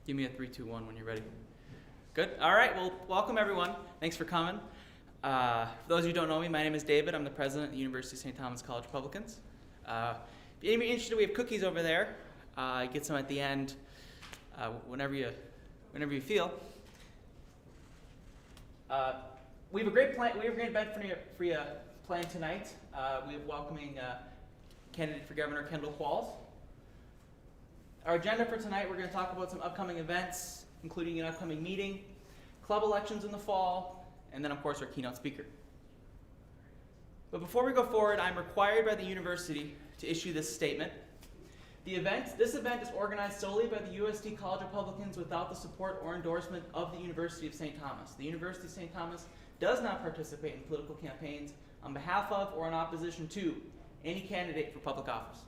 Give me a 3, 2, 1 when you're ready. Good. All right. Well, welcome everyone. Thanks for coming. For those of you who don't know me, my name is David. I'm the president of the University of St. Thomas College Republicans. If you're interested, we have cookies over there. Get some at the end, whenever you feel. We have a great plan. We have a great event for you planned tonight. We have welcoming candidate for governor Kendall Qualls. Our agenda for tonight, we're going to talk about some upcoming events, including an upcoming meeting, club elections in the fall, and then of course our keynote speaker. But before we go forward, I'm required by the university to issue this statement. This event is organized solely by the USD College Republicans without the support or endorsement of the University of St. Thomas. The University of St. Thomas does not participate in political campaigns on behalf of or in opposition to any candidate for public office.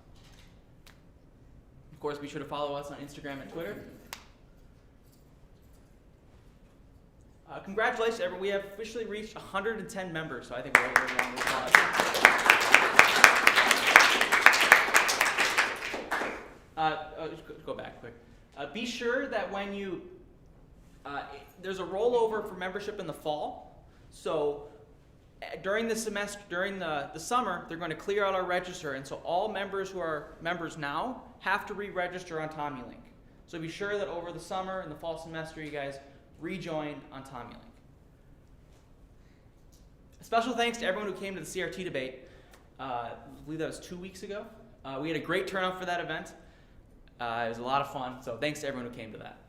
Of course, be sure to follow us on Instagram and Twitter. Congratulations, everyone. We have officially reached 110 members, so I think we're over on the go back quick. Be sure that when you, there's a rollover for membership in the fall. So during the semester, during the summer, they're going to clear out our register, and so all members who are members now have to re-register on TommyLink. So be sure that over the summer and the fall semester, you guys rejoin on TommyLink. A special thanks to everyone who came to the CRT debate. I believe that was 2 weeks ago. We had a great turnout for that event. It was a lot of fun, so thanks to everyone who came to that.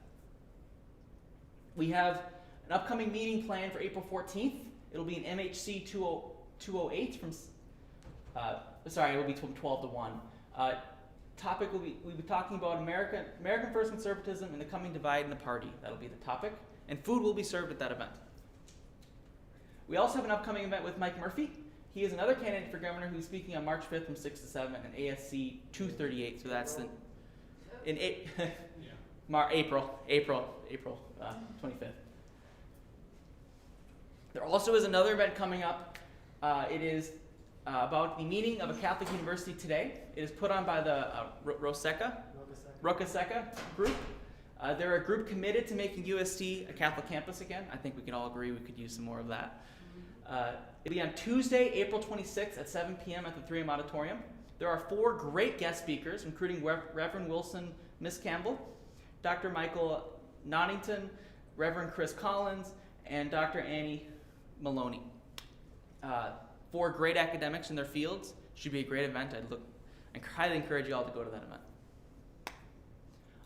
We have an upcoming meeting planned for April 14th. It'll be in MHC 208 from, it will be from 12 to 1. Topic we'll be talking about American First Conservatism and the coming divide in the party. That'll be the topic. And food will be served at that event. We also have an upcoming event with Mike Murphy. He is another candidate for governor who's speaking on March 5th from 6 to 7 in ASC 238. So that's April 25th. There also is another event coming up. It is about the meeting of a Catholic university today. It is put on by the Roca Seca group. They're a group committed to making USD a Catholic campus again. I think we can all agree we could use some more of that. It'll be on Tuesday, April 26th at 7 p.m. at the 3M Auditorium. There are 4 great guest speakers, including Reverend Wilson Miss Campbell, Dr. Michael Nonnington, Reverend Chris Collins, and Dr. Annie Maloney. 4 great academics in their fields. Should be a great event. I highly encourage you all to go to that event.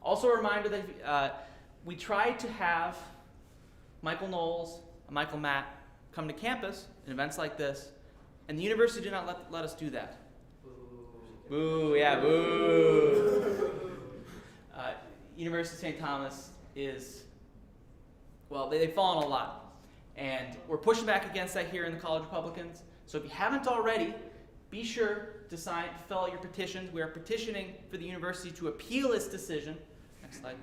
Also a reminder that we tried to have Michael Knowles and Michael Matt come to campus in events like this, and the university did not let us do that. Boo, yeah, boo. University of St. Thomas is, well, they've fallen a lot. And we're pushing back against that here in the College Republicans. So if you haven't already, be sure to fill out your petitions. We are petitioning for the university to appeal its decision. Next slide.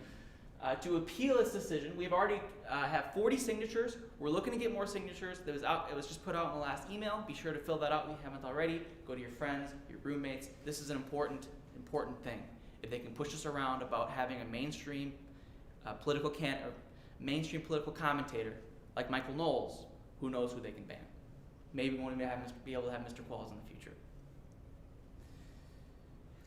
To appeal its decision. We've already have 40 signatures. We're looking to get more signatures. It was just put out in the last email. Be sure to fill that out if you haven't already. Go to your friends, your roommates. This is an important thing. If they can push us around about having a mainstream political commentator like Michael Knowles, who knows who they can ban. Maybe we won't even be able to have Mr. Qualls in the future.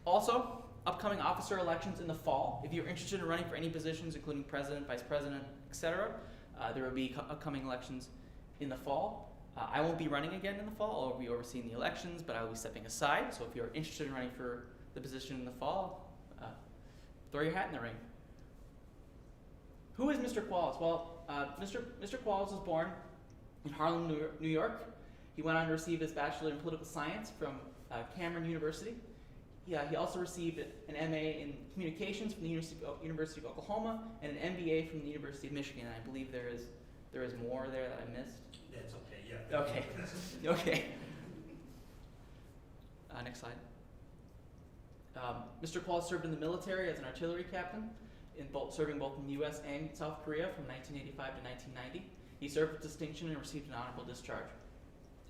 Also, upcoming officer elections in the fall. If you're interested in running for any positions, including president, vice president, etc., there will be upcoming elections in the fall. I won't be running again in the fall. I'll be overseeing the elections, but I will be stepping aside. So if you're interested in running for the position in the fall, throw your hat in the ring. Who is Mr. Qualls? Well, Mr. Qualls was born in Harlem, New York. He went on to receive his bachelor in political science from Cameron University. He also received an MA in communications from the University of Oklahoma and an MBA from the University of Michigan. And I believe there is more there that I missed. That's okay. Yeah. Okay. Okay. Next slide. Mr. Qualls served in the military as an artillery captain, serving both in the U.S. and South Korea from 1985 to 1990. He served with distinction and received an honorable discharge.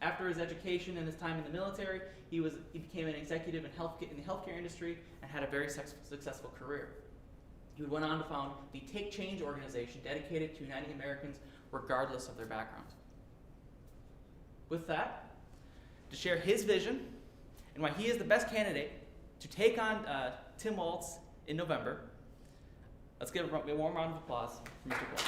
After his education and his time in the military, he became an executive in the healthcare industry and had a very successful career. He went on to found the Take Change organization dedicated to uniting Americans regardless of their backgrounds. With that, to share his vision and why he is the best candidate to take on Tim Walz in November, let's give a warm round of applause for Mr. Qualls.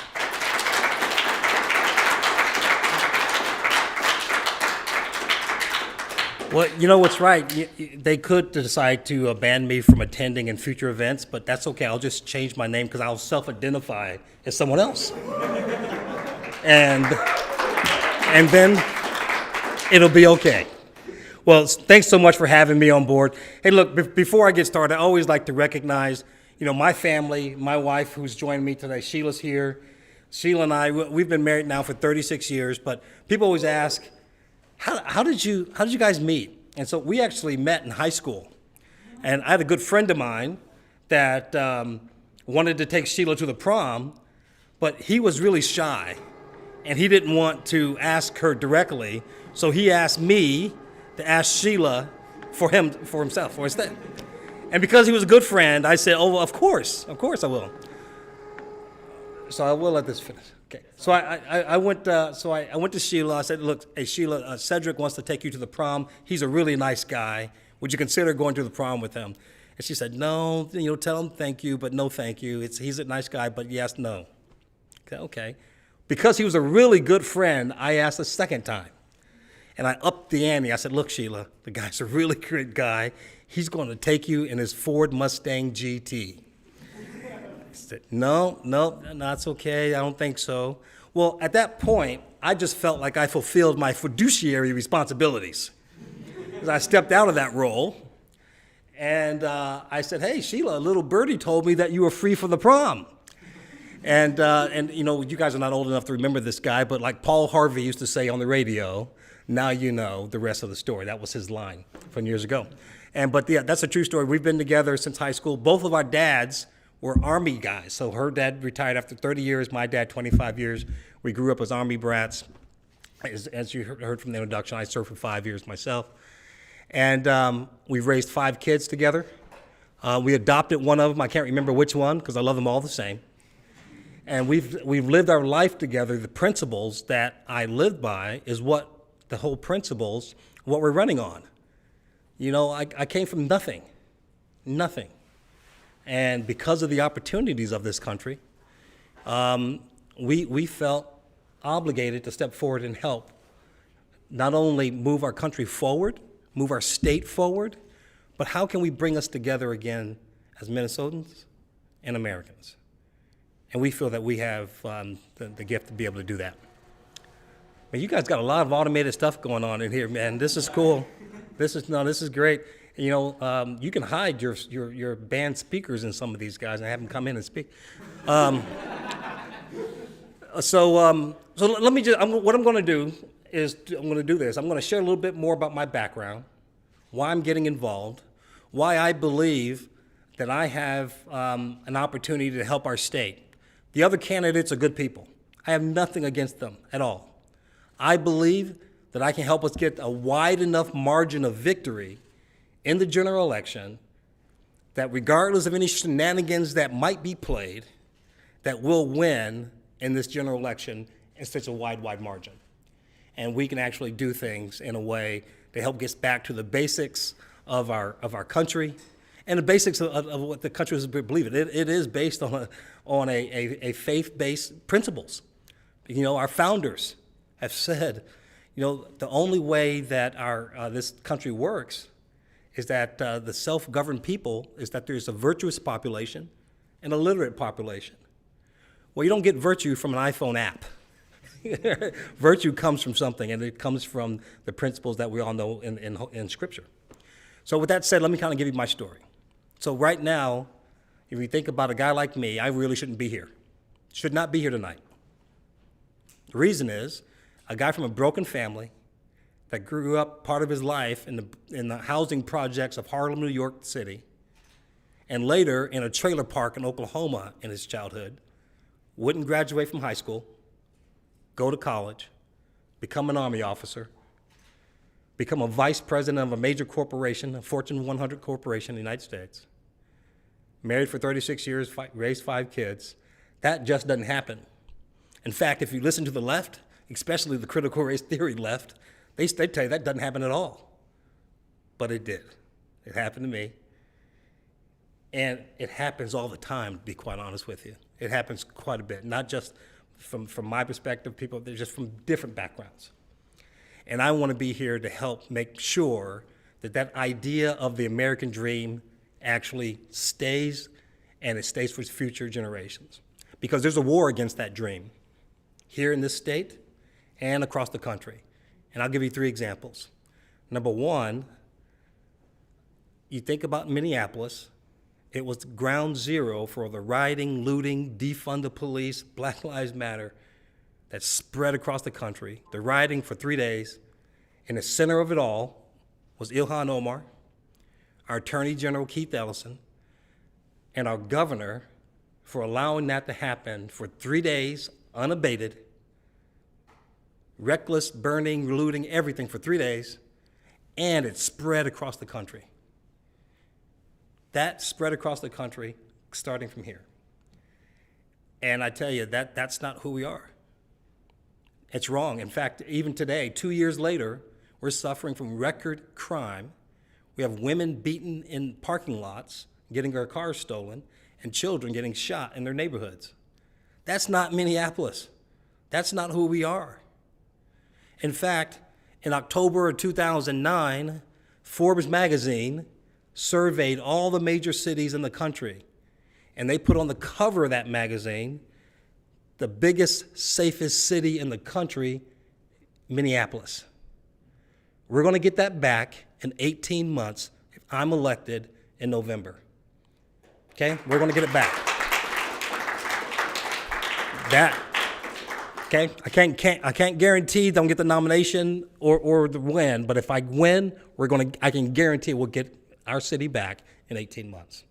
Well, you know what's right. They could decide to ban me from attending in future events, but that's okay. I'll just change my name because I'll self-identify as someone else. And then it'll be okay. Well, thanks so much for having me on board. Hey, look, before I get started, I always like to recognize, my family, my wife who's joining me today. Sheila's here. Sheila and I, we've been married now for 36 years, but people always ask, how did you guys meet? And so we actually met in high school. And I had a good friend of mine that wanted to take Sheila to the prom, but he was really shy. And he didn't want to ask her directly, so he asked me to ask Sheila for himself, for his thing. And because he was a good friend, I said, oh, well, of course I will. So I will let this finish. Okay. So I went to Sheila. I said, look, hey, Sheila, Cedric wants to take you to the prom. He's a really nice guy. Would you consider going to the prom with him? And she said, no, tell him thank you, but no thank you. He's a nice guy, but yes, no. Okay. Because he was a really good friend, I asked a second time. And I upped the ante. I said, look, Sheila, the guy's a really great guy. He's going to take you in his Ford Mustang GT. I said, no, that's okay. I don't think so. Well, at that point, I just felt like I fulfilled my fiduciary responsibilities. As I stepped out of that role, and I said, hey, Sheila, a little birdie told me that you were free for the prom. And you guys are not old enough to remember this guy, but like Paul Harvey used to say on the radio, now you know the rest of the story. That was his line from years ago. But that's a true story. We've been together since high school. Both of our dads were Army guys. So her dad retired after 30 years, my dad 25 years. We grew up as Army brats. As you heard from the introduction, I served for 5 years myself. And we've raised 5 kids together. We adopted one of them. I can't remember which one because I love them all the same. And we've lived our life together. The principles that I live by is what we're running on. I came from nothing. And because of the opportunities of this country, we felt obligated to step forward and help not only move our country forward, move our state forward, but how can we bring us together again as Minnesotans and Americans? And we feel that we have the gift to be able to do that. Man, you guys got a lot of automated stuff going on in here, man. This is cool. This is great. You can hide your band speakers in some of these guys and have them come in and speak. So let me what I'm going to do is I'm going to do this. I'm going to share a little bit more about my background, why I'm getting involved, why I believe that I have an opportunity to help our state. The other candidates are good people. I have nothing against them at all. I believe that I can help us get a wide enough margin of victory in the general election that regardless of any shenanigans that might be played, that we'll win in this general election in such a wide margin. And we can actually do things in a way that help get us back to the basics of our country and the basics of what the country is believing. It is based on a faith-based principles. Our founders have said, the only way that this country works is that the self-governed people is that there's a virtuous population and a literate population. Well, you don't get virtue from an iPhone app. Virtue comes from something, and it comes from the principles that we all know in Scripture. So with that said, let me kind of give you my story. So right now, if you think about a guy like me, I really shouldn't be here. Should not be here tonight. The reason is, a guy from a broken family that grew up part of his life in the housing projects of Harlem, New York City, and later in a trailer park in Oklahoma in his childhood, wouldn't graduate from high school, go to college, become an Army officer, become a vice president of a major corporation, a Fortune 100 corporation in the United States, married for 36 years, raised 5 kids. That just doesn't happen. In fact, if you listen to the left, especially the critical race theory left, they tell you that doesn't happen at all. But it did. It happened to me. And it happens all the time, to be quite honest with you. It happens quite a bit, not just from my perspective, people, they're just from different backgrounds. And I want to be here to help make sure that that idea of the American dream actually stays, and it stays for future generations. Because there's a war against that dream here in this state and across the country. And I'll give you 3 examples. Number 1, you think about Minneapolis. It was ground zero for the rioting, looting, defund the police, Black Lives Matter that spread across the country. The rioting for 3 days. In the center of it all was Ilhan Omar, our Attorney General Keith Ellison, and our governor for allowing that to happen for 3 days, unabated, reckless burning, looting, everything for 3 days, and it spread across the country. That spread across the country, starting from here. And I tell you, that's not who we are. It's wrong. In fact, even today, 2 years later, we're suffering from record crime. We have women beaten in parking lots, getting their cars stolen, and children getting shot in their neighborhoods. That's not Minneapolis. That's not who we are. In fact, in October of 2009, Forbes magazine surveyed all the major cities in the country, and they put on the cover of that magazine the biggest, safest city in the country, Minneapolis. We're going to get that back in 18 months if I'm elected in November. Okay? We're going to get it back. Okay? I can't guarantee don't get the nomination or the win, but if I win, I can guarantee we'll get our city back in 18 months.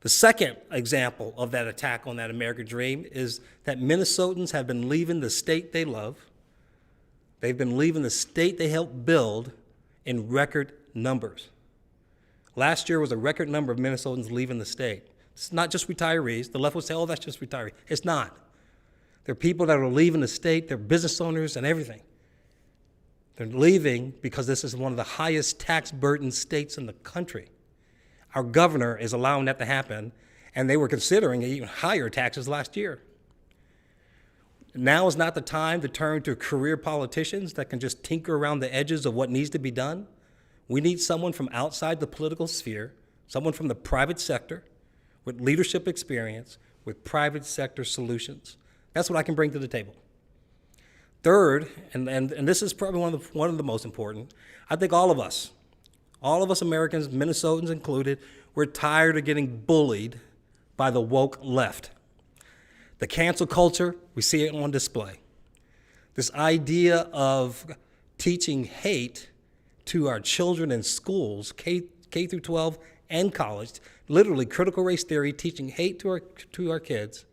The second example of that attack on that American dream is that Minnesotans have been leaving the state they love. They've been leaving the state they helped build in record numbers. Last year was a record number of Minnesotans leaving the state. It's not just retirees. The left will say, oh, that's just retirees. It's not. There are people that are leaving the state. They're business owners and everything. They're leaving because this is one of the highest tax burden states in the country. Our governor is allowing that to happen, and they were considering even higher taxes last year. Now is not the time to turn to career politicians that can just tinker around the edges of what needs to be done. We need someone from outside the political sphere, someone from the private sector with leadership experience, with private sector solutions. That's what I can bring to the table. Third, and this is probably one of the most important, I think all of us Americans, Minnesotans included, we're tired of getting bullied by the woke left. The cancel culture, we see it on display. This idea of teaching hate to our children in schools, K through 12 and college, literally critical race theory, teaching hate to our kids.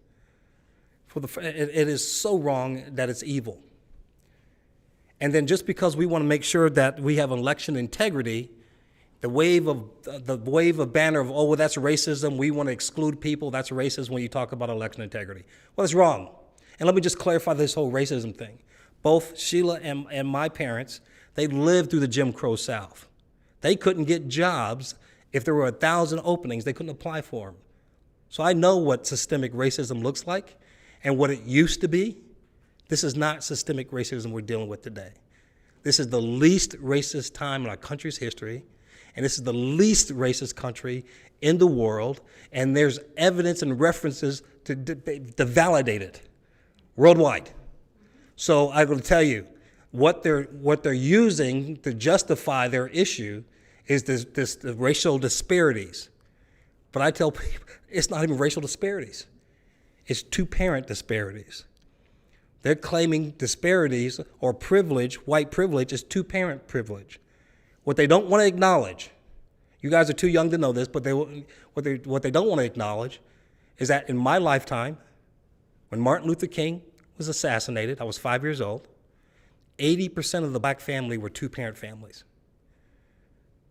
It is so wrong that it's evil. And then just because we want to make sure that we have election integrity, the wave of banner of, oh, well, that's racism, we want to exclude people, that's racism when you talk about election integrity. Well, it's wrong. And let me just clarify this whole racism thing. Both Sheila and my parents, they lived through the Jim Crow South. They couldn't get jobs. If there were 1,000 openings, they couldn't apply for them. So I know what systemic racism looks like and what it used to be. This is not systemic racism we're dealing with today. This is the least racist time in our country's history, and this is the least racist country in the world, and there's evidence and references to validate it worldwide. So I'm going to tell you, what they're using to justify their issue is the racial disparities. But I tell people, it's not even racial disparities. It's two-parent disparities. They're claiming disparities or privilege, white privilege, is two-parent privilege. What they don't want to acknowledge, you guys are too young to know this, but what they don't want to acknowledge is that in my lifetime, when Martin Luther King was assassinated, I was 5 years old, 80% of the black family were two-parent families.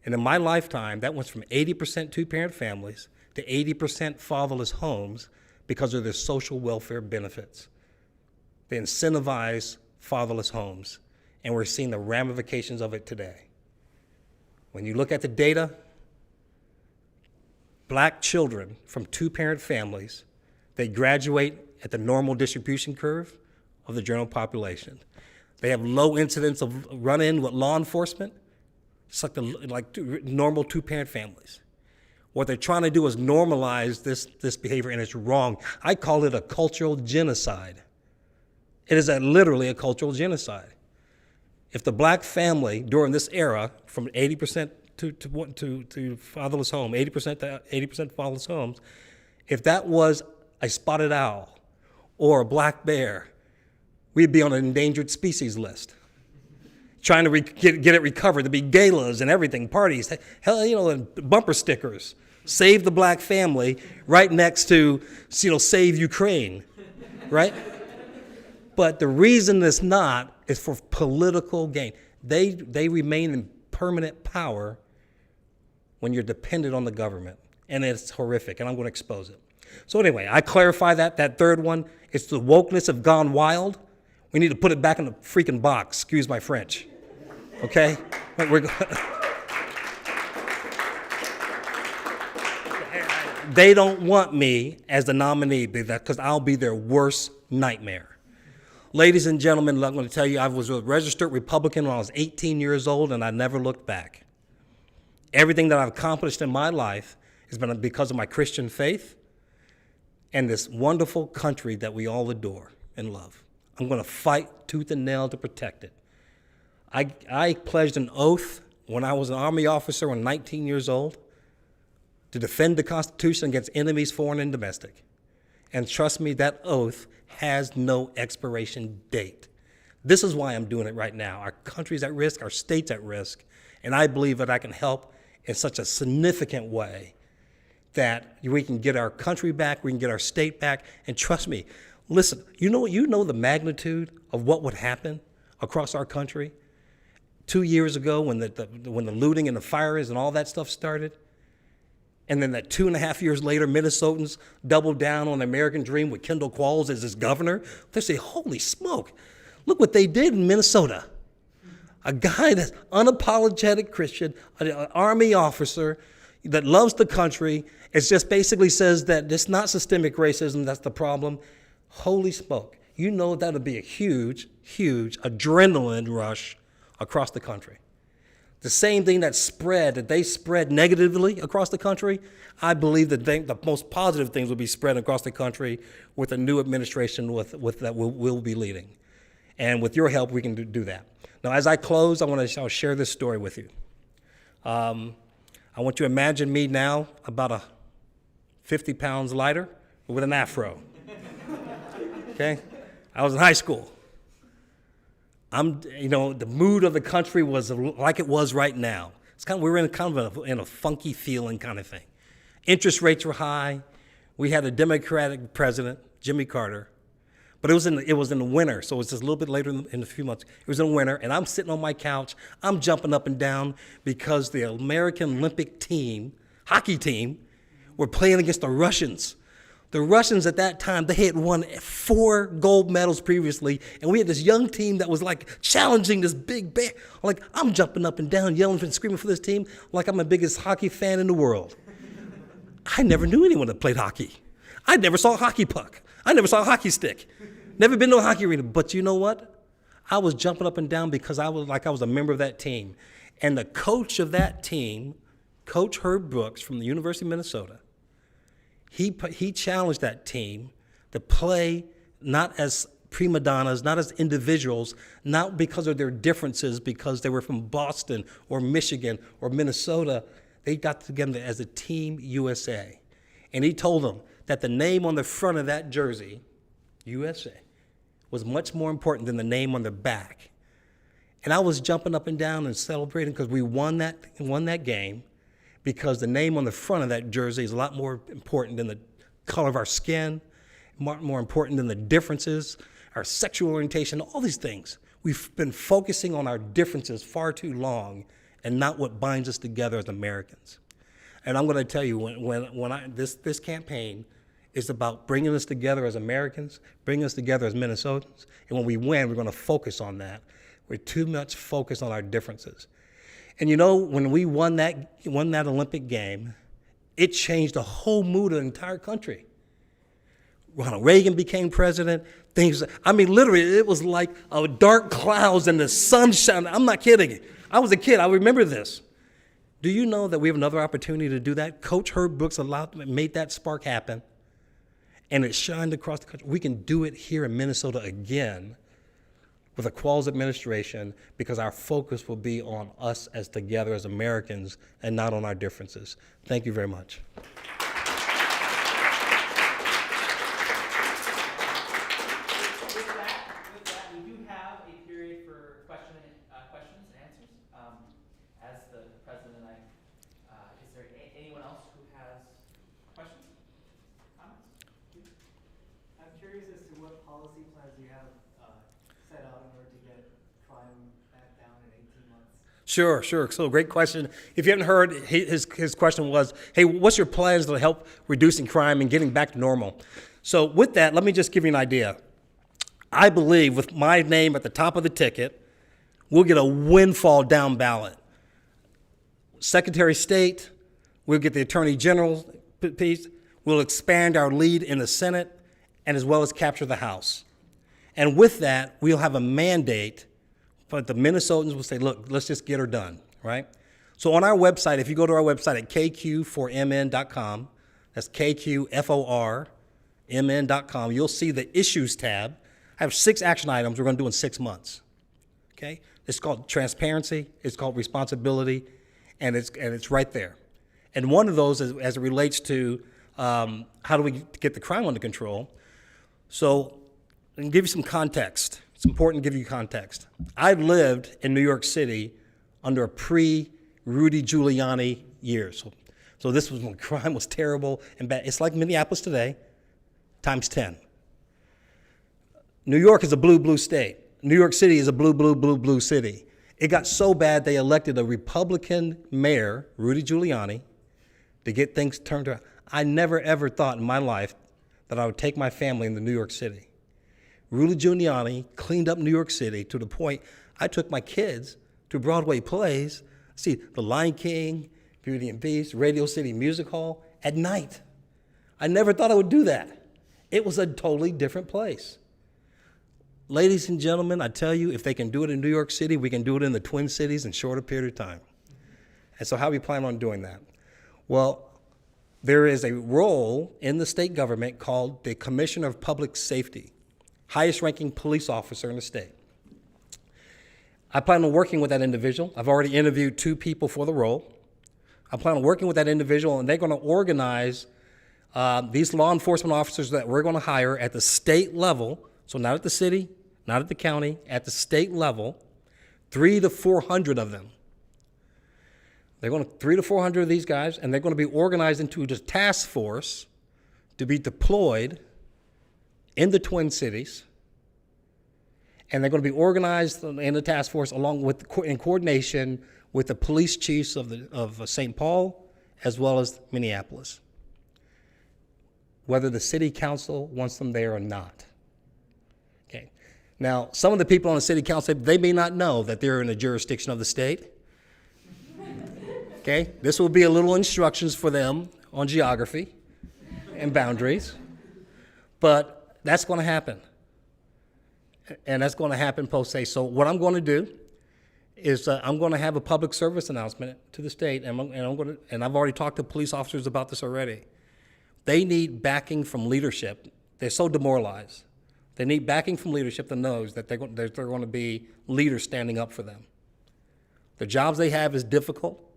And in my lifetime, that went from 80% two-parent families to 80% fatherless homes because of their social welfare benefits. They incentivize fatherless homes, and we're seeing the ramifications of it today. When you look at the data, black children from two-parent families, they graduate at the normal distribution curve of the general population. They have low incidence of run-in with law enforcement, just like normal two-parent families. What they're trying to do is normalize this behavior, and it's wrong. I call it a cultural genocide. It is literally a cultural genocide. If the black family during this era, from 80% to fatherless home, 80% fatherless homes, if that was a spotted owl or a black bear, we'd be on an endangered species list, trying to get it recovered. There'd be galas and everything, parties, hell, and bumper stickers. Save the black family right next to, save Ukraine, right? But the reason it's not is for political gain. They remain in permanent power when you're dependent on the government, and it's horrific, and I'm going to expose it. So anyway, I clarify that third one. It's the wokeness have gone wild. We need to put it back in the freaking box, excuse my French, okay? They don't want me as the nominee because I'll be their worst nightmare. Ladies and gentlemen, I'm going to tell you, I was a registered Republican when I was 18 years old, and I never looked back. Everything that I've accomplished in my life has been because of my Christian faith and this wonderful country that we all adore and love. I'm going to fight tooth and nail to protect it. I pledged an oath when I was an Army officer when 19 years old to defend the Constitution against enemies, foreign and domestic. And trust me, that oath has no expiration date. This is why I'm doing it right now. Our country's at risk, our state's at risk, and I believe that I can help in such a significant way that we can get our country back, we can get our state back, and trust me, listen, you know the magnitude of what would happen across our country 2 years ago when the looting and the fires and all that stuff started? And then that 2.5 years later, Minnesotans doubled down on the American dream with Kendall Qualls as his governor. They say, holy smoke, look what they did in Minnesota. A guy that's unapologetic Christian, an Army officer that loves the country, it just basically says that it's not systemic racism that's the problem. Holy smoke. You know that would be a huge, huge adrenaline rush across the country. The same thing that they spread negatively across the country, I believe that the most positive things will be spread across the country with a new administration that we'll be leading. And with your help, we can do that. Now, as I close, I'll share this story with you. I want you to imagine me now about 50 pounds lighter with an afro. Okay? I was in high school. The mood of the country was like it was right now. We were in a funky feeling kind of thing. Interest rates were high. We had a Democratic president, Jimmy Carter, but it was in the winter, so it was just a little bit later in a few months. It was in the winter, and I'm sitting on my couch. I'm jumping up and down because the American Olympic team, hockey team, were playing against the Russians. The Russians at that time, they had won 4 gold medals previously, and we had this young team that was like challenging this big bear. Like, I'm jumping up and down, yelling and screaming for this team like I'm the biggest hockey fan in the world. I never knew anyone that played hockey. I never saw a hockey puck. I never saw a hockey stick. Never been to a hockey arena. But you know what? I was jumping up and down because I was a member of that team. And the coach of that team, Coach Herb Brooks from the University of Minnesota, he challenged that team to play not as prima donnas, not as individuals, not because of their differences, because they were from Boston or Michigan or Minnesota. They got together as a Team USA. And he told them that the name on the front of that jersey, USA, was much more important than the name on the back. And I was jumping up and down and celebrating because we won that game, because the name on the front of that jersey is a lot more important than the color of our skin, more important than the differences, our sexual orientation, all these things. We've been focusing on our differences far too long and not what binds us together as Americans. And I'm going to tell you, this campaign is about bringing us together as Americans, bringing us together as Minnesotans. And when we win, we're going to focus on that. We're too much focused on our differences. And you know, when we won that Olympic game, it changed the whole mood of the entire country. Ronald Reagan became president. Literally, it was like dark clouds and the sunshine. I'm not kidding. I was a kid. I remember this. Do you know that we have another opportunity to do that? Coach Herb Brooks made that spark happen, and it shined across the country. We can do it here in Minnesota again with a Qualls administration, because our focus will be on us as together as Americans and not on our differences. Thank you very much. With that, we do have a period for questions and answers. As the president and is there anyone else who has questions, comments? I'm curious as to what policy plans you have set out in order to get crime back down in 18 months. Sure. So great question. If you haven't heard, his question was, hey, what's your plans to help reducing crime and getting back to normal? So with that, let me just give you an idea. I believe with my name at the top of the ticket, we'll get a windfall down ballot. Secretary of State, we'll get the Attorney General's piece, we'll expand our lead in the Senate, and as well as capture the House. And with that, we'll have a mandate, but the Minnesotans will say, look, let's just get her done, right? So on our website, if you go to our website at kq4mn.com, that's kq4mn.com, you'll see the Issues tab. I have 6 action items we're going to do in 6 months, okay? It's called transparency, it's called responsibility, and it's right there. And one of those is as it relates to how do we get the crime under control. So I can give you some context. It's important to give you context. I lived in New York City under a pre-Rudy Giuliani years. So this was when crime was terrible and bad. It's like Minneapolis today, times 10. New York is a blue state. New York City is a blue city. It got so bad they elected a Republican mayor, Rudy Giuliani, to get things turned around. I never ever thought in my life that I would take my family into New York City. Rudy Giuliani cleaned up New York City to the point I took my kids to Broadway plays, see The Lion King, Beauty and Beast, Radio City Music Hall at night. I never thought I would do that. It was a totally different place. Ladies and gentlemen, I tell you, if they can do it in New York City, we can do it in the Twin Cities in a shorter period of time. And so how do we plan on doing that? Well, there is a role in the state government called the Commissioner of Public Safety, highest ranking police officer in the state. I plan on working with that individual. I've already interviewed 2 people for the role. I plan on working with that individual, and they're going to organize these law enforcement officers that we're going to hire at the state level, so not at the city, not at the county, at the state level, 300 to 400 of them. They're going to 300 to 400 of these guys, and they're going to be organized into a task force to be deployed in the Twin Cities, and they're going to be organized in the task force along with in coordination with the police chiefs of St. Paul as well as Minneapolis, whether the city council wants them there or not. Okay. Now, some of the people on the city council, they may not know that they're in the jurisdiction of the state. Okay, this will be a little instructions for them on geography and boundaries, but that's going to happen, and that's going to happen post haste. So what I'm going to do is I'm going to have a public service announcement to the state, and I've already talked to police officers about this already. They need backing from leadership. They're so demoralized. They need backing from leadership that knows that they're going to be leaders standing up for them. The jobs they have is difficult.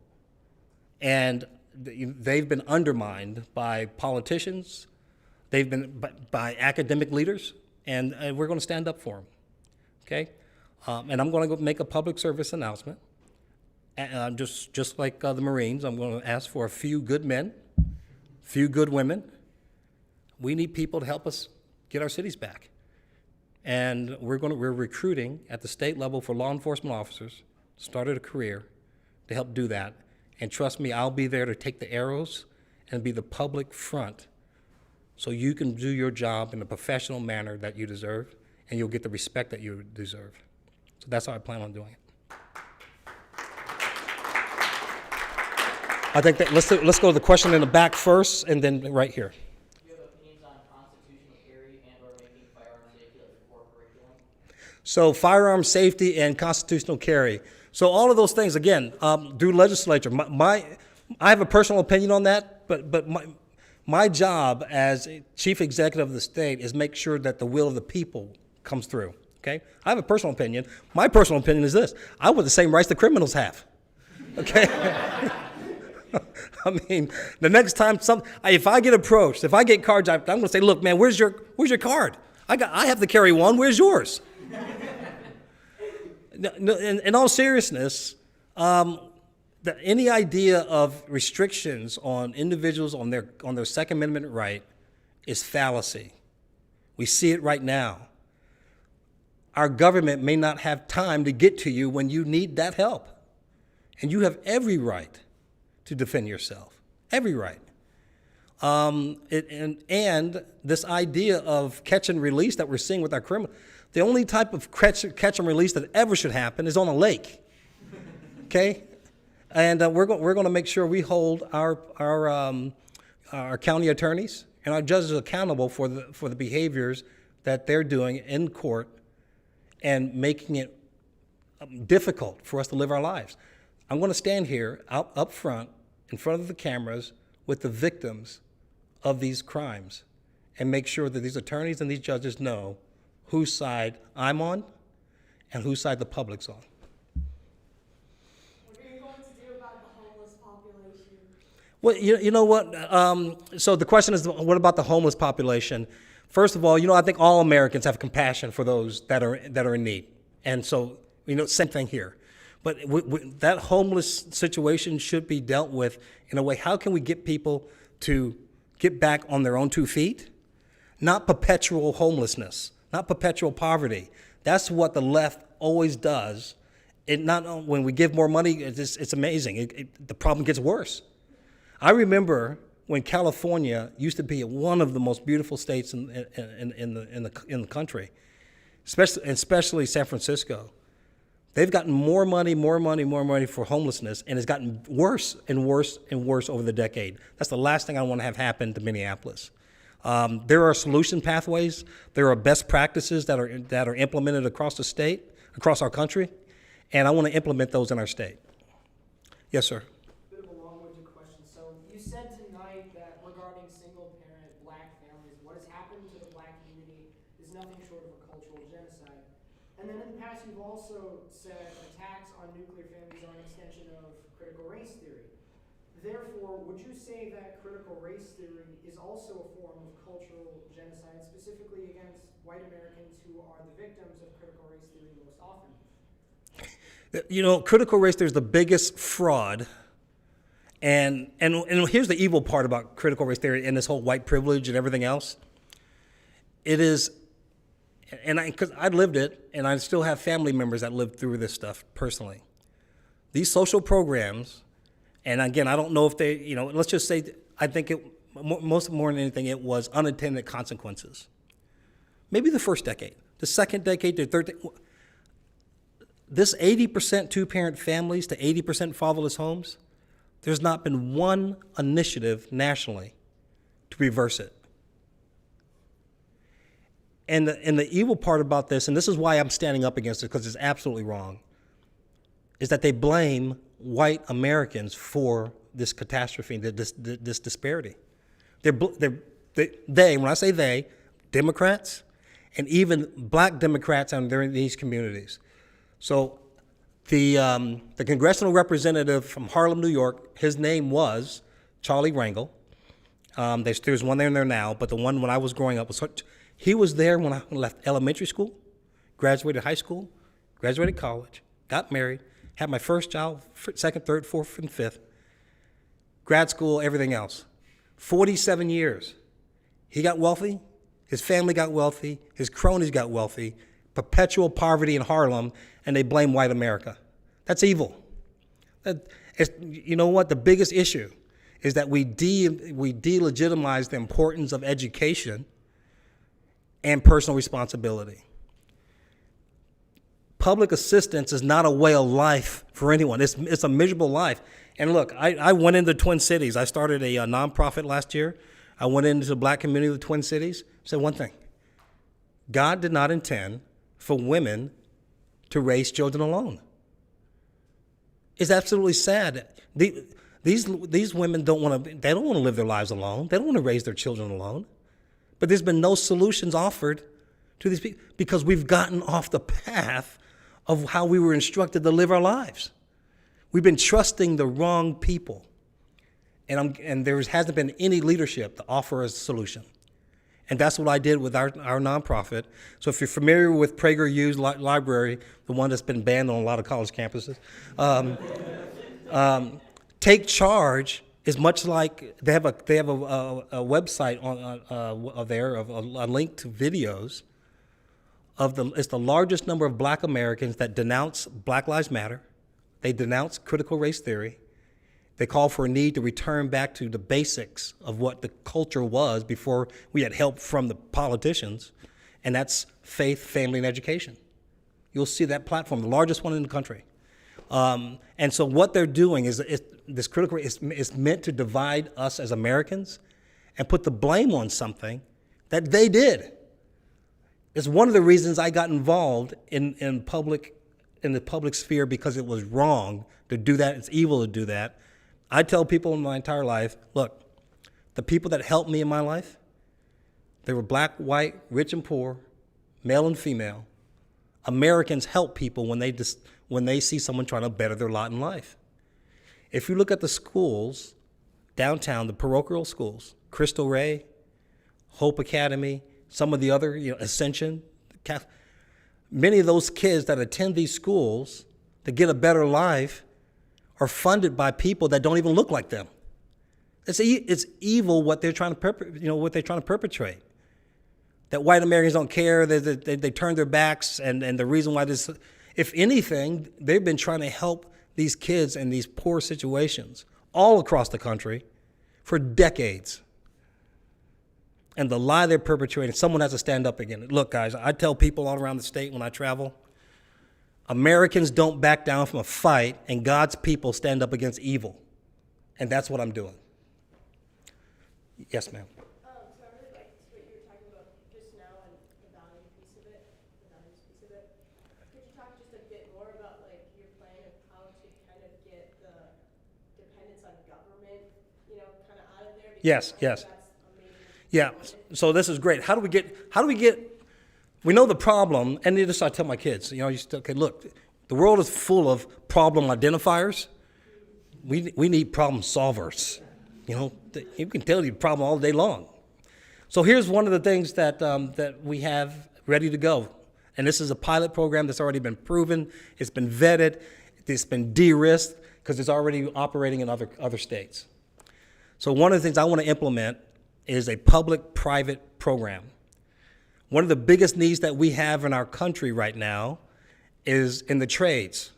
And they've been undermined by politicians, they've been by academic leaders, and we're going to stand up for them, okay? And I'm going to go make a public service announcement. Just like the Marines, I'm going to ask for a few good men, few good women. We need people to help us get our cities back. And we're recruiting at the state level for law enforcement officers, started a career to help do that. And trust me, I'll be there to take the arrows and be the public front so you can do your job in a professional manner that you deserve, and you'll get the respect that you deserve. So that's how I plan on doing it. I think that let's go to the question in the back first, and then right here. Do you have opinions on constitutional carry and/or making firearms safety like a core curriculum? So firearm safety and constitutional carry. So all of those things, again, through legislature. I have a personal opinion on that, but my job as chief executive of the state is make sure that the will of the people comes through. Okay, I have a personal opinion. My personal opinion is this: I want the same rights the criminals have. Okay. I mean, the next time if I get approached, if I get carjacked, I'm going to say, "Look, man, where's your card? I have to carry one. Where's yours?" No, in all seriousness, any idea of restrictions on individuals on their Second Amendment right is fallacy. We see it right now. Our government may not have time to get to you when you need that help, and you have every right to defend yourself. Every right. And this idea of catch and release that we're seeing with our criminals, the only type of catch and release that ever should happen is on a lake. Okay? And we're going to make sure we hold our county attorneys and our judges accountable for the behaviors that they're doing in court and making it difficult for us to live our lives. I'm going to stand here up front in front of the cameras with the victims of these crimes and make sure that these attorneys and these judges know whose side I'm on and whose side the public's on. What are you going to do about the homeless population? Well, you know what? So the question is, what about the homeless population? First of all, I think all Americans have compassion for those that are in need. And so, same thing here. But that homeless situation should be dealt with in a way. How can we get people to get back on their own 2 feet? Not perpetual homelessness, not perpetual poverty. That's what the left always does. When we give more money, it's amazing. The problem gets worse. I remember when California used to be one of the most beautiful states in the country, especially San Francisco. They've gotten more money for homelessness, and it's gotten worse and worse and worse over the decade. That's the last thing I want to have happen to Minneapolis. There are solution pathways. There are best practices that are implemented across the state, across our country, and I want to implement those in our state. Yes, sir. Bit of a long-winded question. So you said tonight that regarding single-parent black families, what has happened to the black community is nothing short of a cultural genocide. And then in the past, you've also said attacks on nuclear families are an extension of critical race theory. Therefore, would you say that critical race theory is also a form of cultural genocide, specifically against white Americans who are the victims of critical race theory most often? Critical race theory is the biggest fraud. And here's the evil part about critical race theory and this whole white privilege and everything else. It is, because I lived it, and I still have family members that lived through this stuff personally. These social programs, and again, I don't know if they, let's just say, I think more than anything, it was unintended consequences. Maybe the first decade, the second decade, the third decade. This 80% two-parent families to 80% fatherless homes, there's not been one initiative nationally to reverse it. And the evil part about this, and this is why I'm standing up against it, because it's absolutely wrong, is that they blame white Americans for this catastrophe, this disparity. They, when I say they, Democrats, and even black Democrats in these communities. So the congressional representative from Harlem, New York, his name was Charlie Rangel. There's one there now, but the one when I was growing up he was there when I left elementary school, graduated high school, graduated college, got married, had my first child, second, third, fourth, and fifth, grad school, everything else. 47 years. He got wealthy, his family got wealthy, his cronies got wealthy, perpetual poverty in Harlem, and they blame white America. That's evil. You know what? The biggest issue is that we delegitimize the importance of education and personal responsibility. Public assistance is not a way of life for anyone. It's a miserable life. And look, I went into the Twin Cities. I started a nonprofit last year. I went into the black community of the Twin Cities. Said one thing: God did not intend for women to raise children alone. It's absolutely sad. These women don't want to. They don't want to live their lives alone. They don't want to raise their children alone. But there's been no solutions offered to these people because we've gotten off the path of how we were instructed to live our lives. We've been trusting the wrong people, and there hasn't been any leadership to offer a solution. And that's what I did with our nonprofit. So if you're familiar with PragerU's library, the one that's been banned on a lot of college campuses, Take Charge is much like they have a website on there of a link to videos of it's the largest number of black Americans that denounce Black Lives Matter. They denounce critical race theory. They call for a need to return back to the basics of what the culture was before we had help from the politicians, and that's faith, family, and education. You'll see that platform, the largest one in the country. And so what they're doing is this critical race is meant to divide us as Americans and put the blame on something that they did. It's one of the reasons I got involved in the public sphere, because it was wrong to do that. It's evil to do that. I tell people in my entire life, look, the people that helped me in my life, they were black, white, rich and poor, male and female. Americans help people when they see someone trying to better their lot in life. If you look at the schools downtown, the parochial schools, Cristo Rey, Hope Academy, some of the other, Ascension, many of those kids that attend these schools to get a better life are funded by people that don't even look like them. It's evil what they're trying to perpetrate. That white Americans don't care, they turn their backs, and the reason why this, if anything, they've been trying to help these kids in these poor situations all across the country for decades. And the lie they're perpetrating, someone has to stand up again. Look, guys, I tell people all around the state when I travel, Americans don't back down from a fight, and God's people stand up against evil. And that's what I'm doing. Yes, ma'am. So I really liked what you were talking about just now and the values piece of it. Could you talk just a bit more about like your plan of how to kind of get the dependence on government, kind of out of there? Because Yes. that's amazing. Yeah, so this is great. How do we get, we know the problem, and this I tell my kids, okay, look, the world is full of problem identifiers. We need problem solvers. You can tell you the problem all day long. So here's one of the things that we have ready to go. And this is a pilot program that's already been proven, it's been vetted, it's been de-risked, because it's already operating in other states. So one of the things I want to implement is a public-private program. One of the biggest needs that we have in our country right now is in the trades.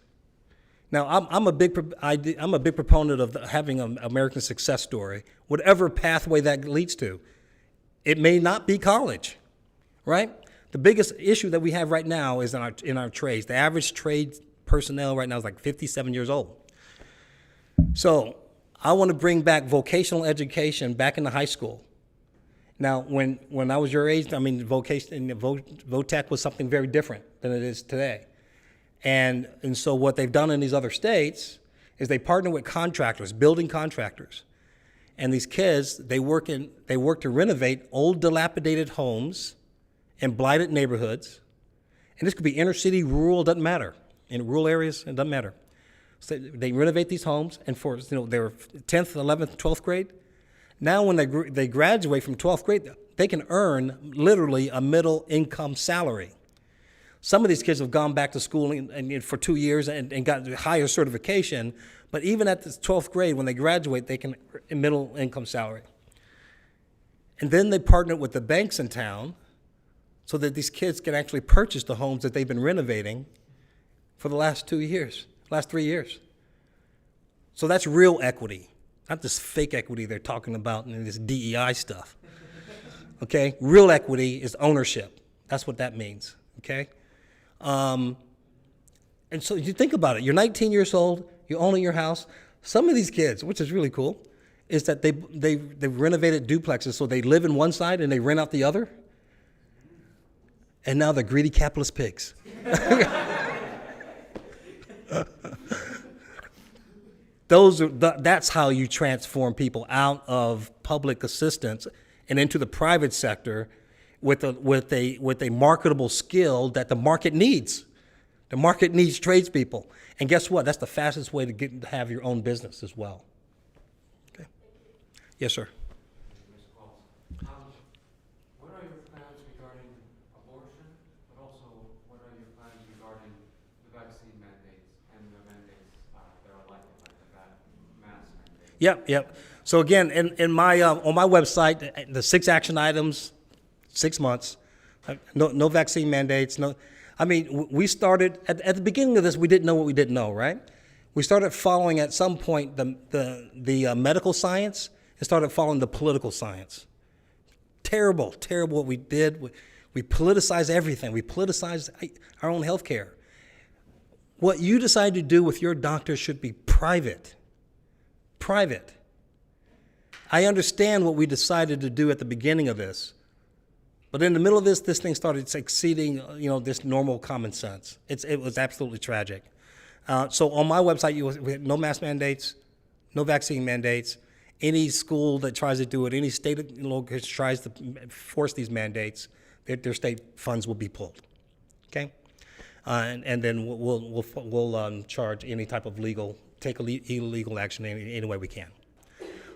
Now, I'm a big proponent of having an American success story, whatever pathway that leads to. It may not be college, right? The biggest issue that we have right now is in our trades. The average trade personnel right now is like 57 years old. So I want to bring back vocational education back into high school. Now, when I was your age, VOTEC was something very different than it is today. And so what they've done in these other states is they partner with contractors, building contractors. And these kids, they work to renovate old dilapidated homes in blighted neighborhoods. And this could be inner city, rural, doesn't matter. In rural areas, it doesn't matter. So they renovate these homes, and for their 10th, 11th, 12th grade, now when they graduate from 12th grade, they can earn literally a middle income salary. Some of these kids have gone back to school for 2 years and got higher certification, but even at the 12th grade, when they graduate, they can earn a middle income salary. And then they partner with the banks in town so that these kids can actually purchase the homes that they've been renovating for the last 3 years. So that's real equity, not this fake equity they're talking about and this DEI stuff. Okay, real equity is ownership. That's what that means. Okay, and so you think about it. You're 19 years old. You own your house. Some of these kids, which is really cool, is that they've renovated duplexes so they live in one side and they rent out the other. And now they're greedy capitalist pigs. That's how you transform people out of public assistance and into the private sector with a marketable skill that the market needs. The market needs tradespeople. And guess what? That's the fastest way to have your own business as well. Okay. Yes, sir. Mr. Qualls, what are your plans regarding abortion, but also what are your plans regarding the vaccine mandates and the mandates that are like the mask mandate? Yep. So again, in my on my website, the 6 action items, 6 months, no vaccine mandates, no. I mean, we started at the beginning of this. We didn't know what we didn't know, right? We started following at some point the medical science and started following the political science. Terrible what we did. We politicized everything. We politicized our own health care. What you decide to do with your doctor should be private. Private. I understand what we decided to do at the beginning of this. But in the middle of this thing started exceeding, this normal common sense. It was absolutely tragic. So on my website, we had no mask mandates, no vaccine mandates. Any school that tries to do it, any state that tries to force these mandates, their state funds will be pulled. Okay, and then we'll charge any type of take illegal action any way we can.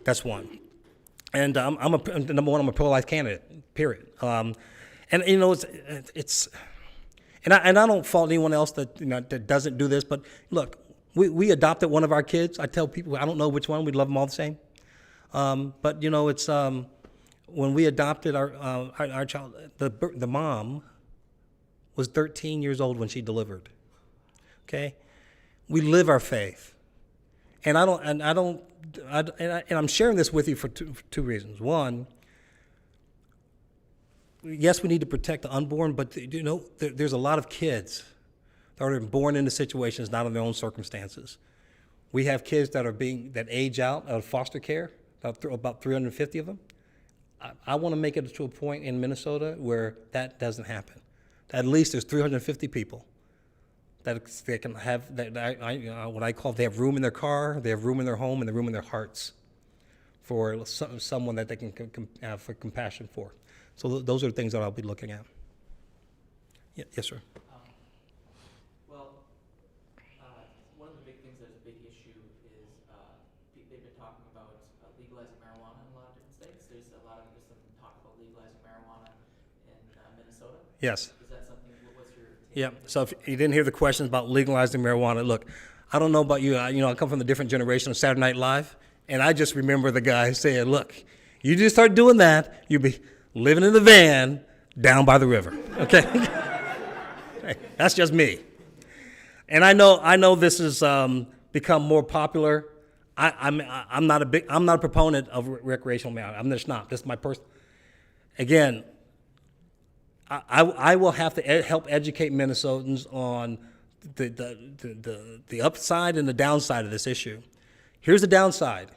That's one. And number one, I'm a pro-life candidate. Period. And it's and I don't fault anyone else that doesn't do this. But look, we adopted one of our kids. I tell people I don't know which one. We love them all the same. But it's when we adopted our child, the mom was 13 years old when she delivered. Okay, we live our faith, and I'm sharing this with you for two reasons. One, yes, we need to protect the unborn, but there's a lot of kids that are born into situations not in their own circumstances. We have kids that age out of foster care, about 350 of them. I want to make it to a point in Minnesota where that doesn't happen. At least there's 350 people that they can have what I call, they have room in their car, they have room in their home, and the room in their hearts for someone that they can have compassion for. So those are the things that I'll be looking at. Yes, sir. One of the big things that's a big issue is they've been talking about legalizing marijuana in a lot of different states. There's some talk about legalizing marijuana in Minnesota. Yes. Is that something? What's your take? Yeah. So if you didn't hear the questions about legalizing marijuana, look, I don't know about you. I come from a different generation of Saturday Night Live, and I just remember the guy saying, "Look, you just start doing that, you'll be living in the van down by the river." Okay. Hey, that's just me. And I know this has become more popular. I'm not a proponent of recreational marijuana. I'm just not. This is my personal. Again, I will have to help educate Minnesotans on the upside and the downside of this issue. Here's the downside.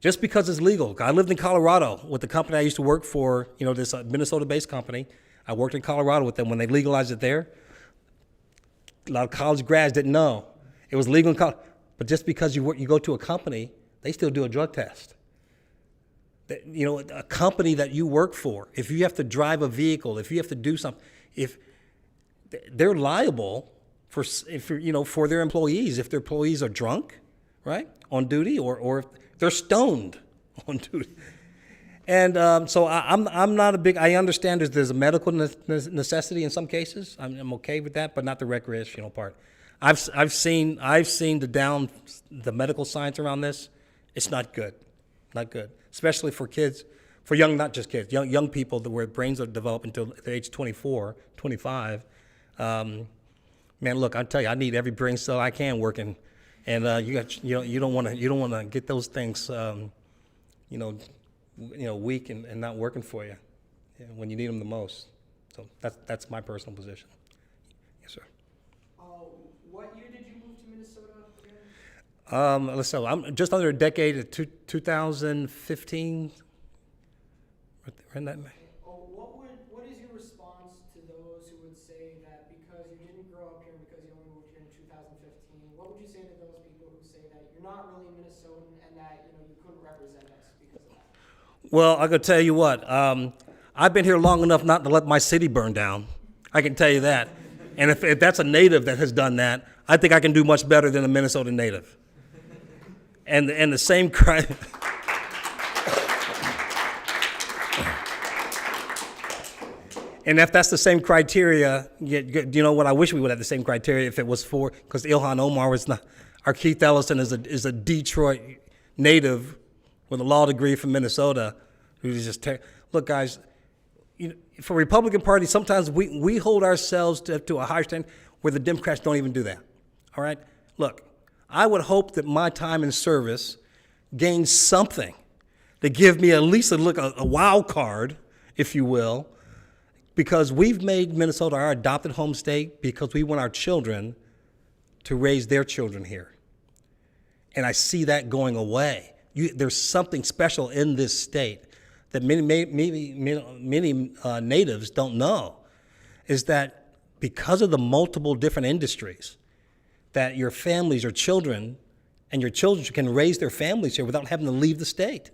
Just because it's legal, I lived in Colorado with the company I used to work for. This Minnesota-based company. I worked in Colorado with them when they legalized it there. A lot of college grads didn't know it was legal in college, but just because you go to a company, they still do a drug test. A company that you work for, if you have to drive a vehicle, if you have to do something, if they're liable for their employees, if their employees are drunk, right, on duty, or if they're stoned on duty. And so I'm not a big. I understand there's a medical necessity in some cases. I'm okay with that, but not the recreational part. I've seen the medical science around this. It's not good, especially for kids, for not just kids, young people where brains are developed until the age 24, 25. Man, look, I tell you, I need every brain cell I can working, and you don't want to get those things weak and not working for you when you need them the most. So that's my personal position. Yes, sir. What year did you move to Minnesota again? Let's see. I'm just under a decade. 2015. Right in that. What is your response to those who would say that because you didn't grow up here and because you only moved here in 2015, what would you say to those people who say that you're not really Minnesotan and that you couldn't represent us because of that? Well, I could tell you what. I've been here long enough not to let my city burn down. I can tell you that. And if that's a native that has done that, I think I can do much better than a Minnesota native. And the same crime. And if that's the same criteria, you know what? I wish we would have the same criteria if it was for, because Ilhan Omar was not. Our Keith Ellison is a Detroit native with a law degree from Minnesota, who's just look, guys. For Republican Party, sometimes we hold ourselves to a higher standard where the Democrats don't even do that. All right? Look, I would hope that my time in service gains something to give me at least a wild card, if you will, because we've made Minnesota our adopted home state because we want our children to raise their children here. And I see that going away. There's something special in this state that many natives don't know, is that because of the multiple different industries, that your families, your children, and your children can raise their families here without having to leave the state.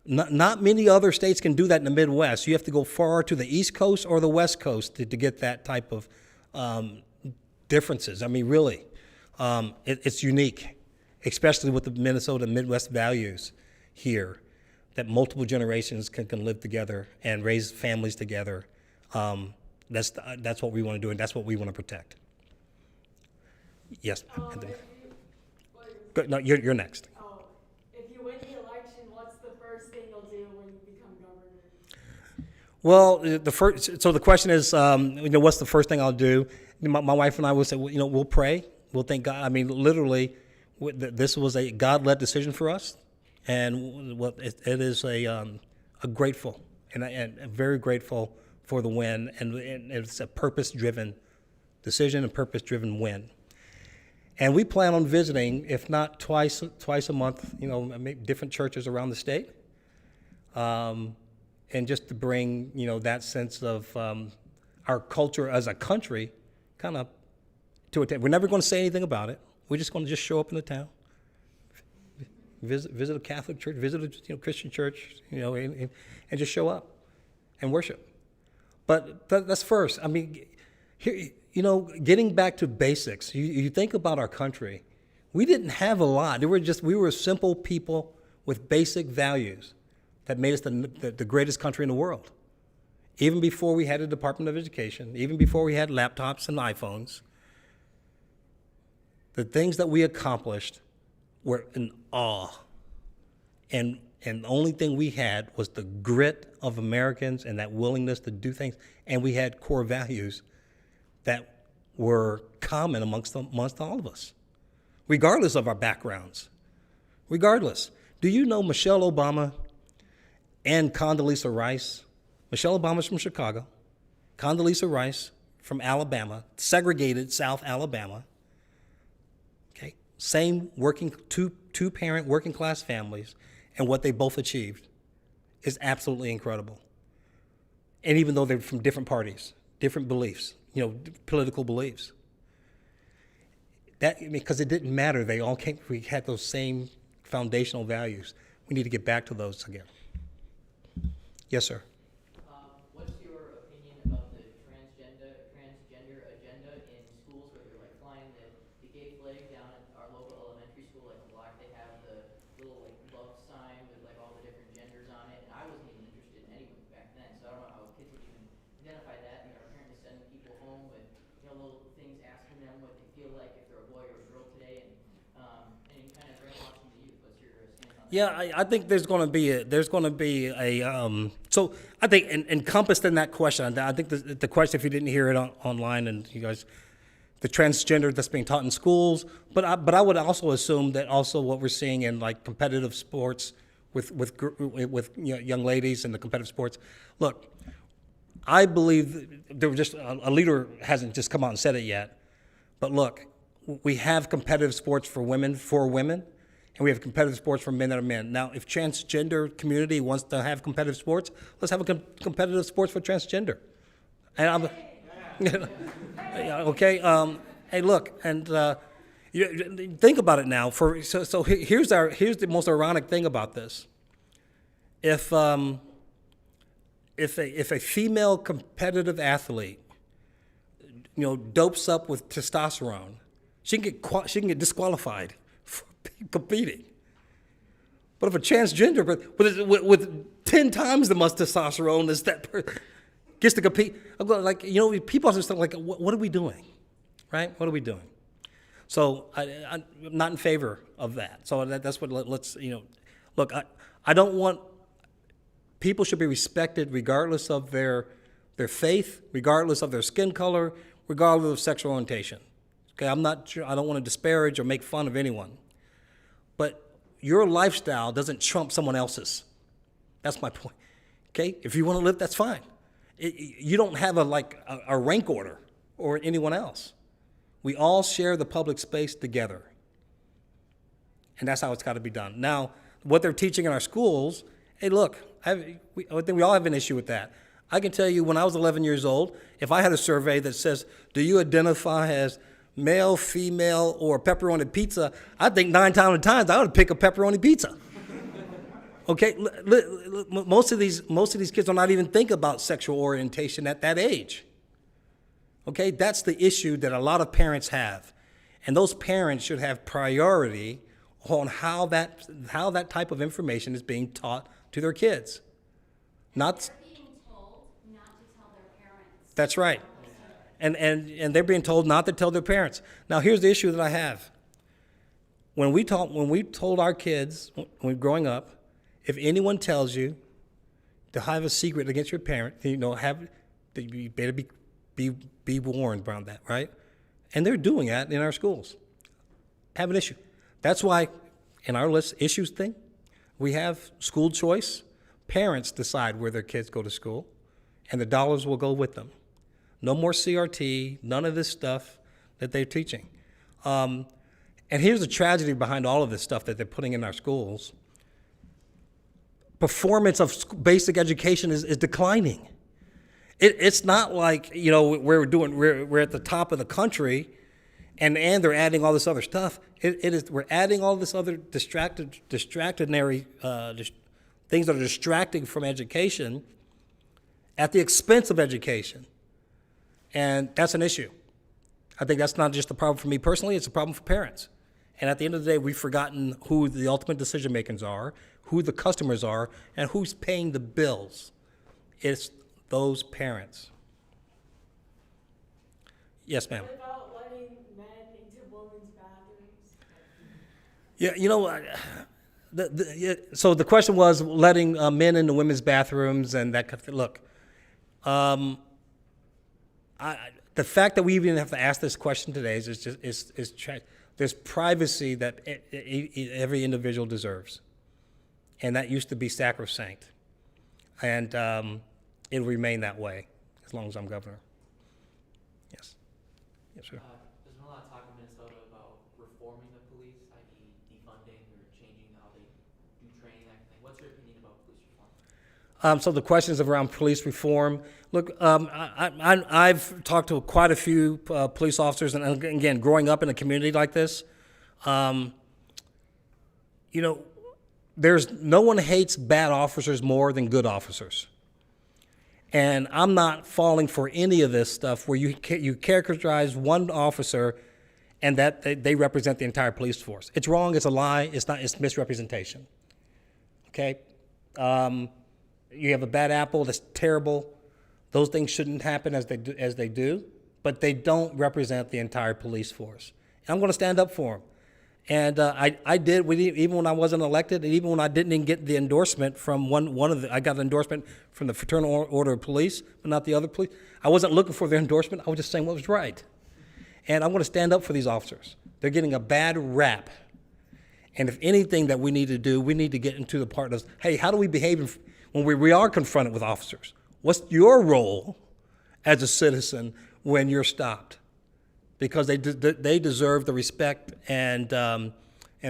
Not many other states can do that in the Midwest. You have to go far to the East Coast or the West Coast to get that type of differences. I mean, really, it's unique, especially with the Minnesota Midwest values here, that multiple generations can live together and raise families together. That's what we want to do, and that's what we want to protect. Yes. No, you're next. If you win the election, what's the first thing you'll do when you become governor? Well, the question is, what's the first thing I'll do? My wife and I will say, we'll pray. We'll thank God. I mean, literally, this was a God-led decision for us, and it is a grateful and very grateful for the win, and it's a purpose-driven decision, a purpose-driven win. And we plan on visiting, if not twice a month, maybe different churches around the state, and just to bring, that sense of our culture as a country, kind of to attend. We're never going to say anything about it. We're just going to show up in the town, visit a Catholic church, visit a Christian church, and just show up and worship. But that's first. I mean, here. Getting back to basics, you think about our country, we didn't have a lot. We were simple people with basic values that made us the greatest country in the world. Even before we had a Department of Education, even before we had laptops and iPhones, the things that we accomplished were in awe. And the only thing we had was the grit of Americans and that willingness to do things, and we had core values that were common amongst all of us, regardless of our backgrounds. Regardless. Do you know Michelle Obama and Condoleezza Rice? Michelle Obama's from Chicago. Condoleezza Rice from Alabama, segregated South Alabama. Okay, same two-parent working class families, and what they both achieved is absolutely incredible. And even though they're from different parties, different beliefs, political beliefs. Because it didn't matter. We had those same foundational values. We need to get back to those again. Yes, sir. What's your opinion about the transgender agenda in schools where they're flying the gay flag down at our local elementary school, the block, they have the little love sign with all the different genders on it, and I wasn't even interested in anyone back then, so I don't know how kids would even identify that. Our parents sending people home with little things asking them what they feel like if they're a boy or a girl today, and kind of brainwashing the youth. What's your stance on that? Yeah, I think there's going to be a so I think encompassed in that question. I think the question, if you didn't hear it online and you guys the transgender that's being taught in schools, but I would also assume that also what we're seeing in like competitive sports with young ladies in the competitive sports. Look, I believe there was just a leader hasn't just come out and said it yet, but look, we have competitive sports for women, and we have competitive sports for men that are men. Now, if transgender community wants to have competitive sports, let's have a competitive sports for transgender. And I'm, okay. Hey, look, and think about it now. So here's the most ironic thing about this. If a female competitive athlete, dopes up with testosterone, she can get disqualified for competing. But if a transgender with 10 times the much testosterone as that person gets to compete, people are just like, what are we doing, right? What are we doing? So I'm not in favor of that. So that's what let's look. I don't want people should be respected regardless of their faith, regardless of their skin color, regardless of sexual orientation. Okay, I'm not sure. I don't want to disparage or make fun of anyone, but your lifestyle doesn't trump someone else's. That's my point. Okay, if you want to live, that's fine. You don't have a rank order or anyone else. We all share the public space together, and that's how it's got to be done. Now, what they're teaching in our schools, hey, look, I think we all have an issue with that. I can tell you when I was 11 years old, if I had a survey that says, do you identify as male, female, or pepperoni pizza, I think 9 times out of 10 I would pick a pepperoni pizza. Okay, most of these kids do not even think about sexual orientation at that age. Okay, that's the issue that a lot of parents have, and those parents should have priority on how that type of information is being taught to their kids. Not. They're being told not to tell their parents. That's right. And they're being told not to tell their parents. Now, here's the issue that I have. When we told our kids when we were growing up, if anyone tells you to have a secret against your parent, you better be warned around that, right? And they're doing that in our schools. Have an issue. That's why in our list issues thing, we have school choice. Parents decide where their kids go to school, and the dollars will go with them. No more CRT, none of this stuff that they're teaching. And here's the tragedy behind all of this stuff that they're putting in our schools. Performance of basic education is declining. It's not like, we're at the top of the country and they're adding all this other stuff. We're adding all this other distractionary things that are distracting from education at the expense of education. And that's an issue. I think that's not just a problem for me personally, it's a problem for parents. And at the end of the day, we've forgotten who the ultimate decision makers are, who the customers are, and who's paying the bills. It's those parents. Yes, ma'am. What about letting men into women's bathrooms? Yeah, so the question was letting men into women's bathrooms and that kind of thing. Look, the fact that we even have to ask this question today is there's privacy that every individual deserves, and that used to be sacrosanct, and it'll remain that way as long as I'm governor. Yes, yes, sir. There's been a lot of talk in Minnesota about reforming the police, i.e. defunding or changing how they do training, that kind of thing. What's your opinion about police reform? So the questions around police reform. Look, I've talked to quite a few police officers, and again, growing up in a community like this, there's no one hates bad officers more than good officers. And I'm not falling for any of this stuff where you characterize one officer and that they represent the entire police force. It's wrong. It's a lie. It's misrepresentation. Okay. You have a bad apple that's terrible. Those things shouldn't happen as they do, but they don't represent the entire police force. And I'm going to stand up for them. And I did, even when I wasn't elected, and even when I didn't even get the endorsement from I got an endorsement from the Fraternal Order of Police, but not the other police. I wasn't looking for their endorsement. I was just saying what was right. And I want to stand up for these officers. They're getting a bad rap. And if anything that we need to do, we need to get into the part of, hey, how do we behave when we are confronted with officers? What's your role as a citizen when you're stopped? Because they deserve the respect and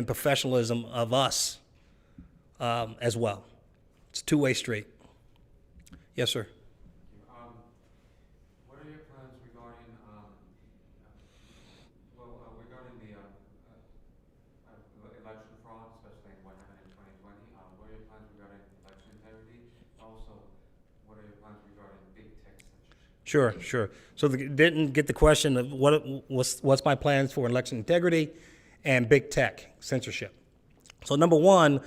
professionalism of us as well. It's a two-way street. Yes, sir. What are your plans regarding, regarding the election fraud, especially what happened in 2020? What are your plans regarding election integrity? Also, what are your plans regarding big tech censorship? Sure. So didn't get the question of what's my plans for election integrity and big tech censorship. So number one,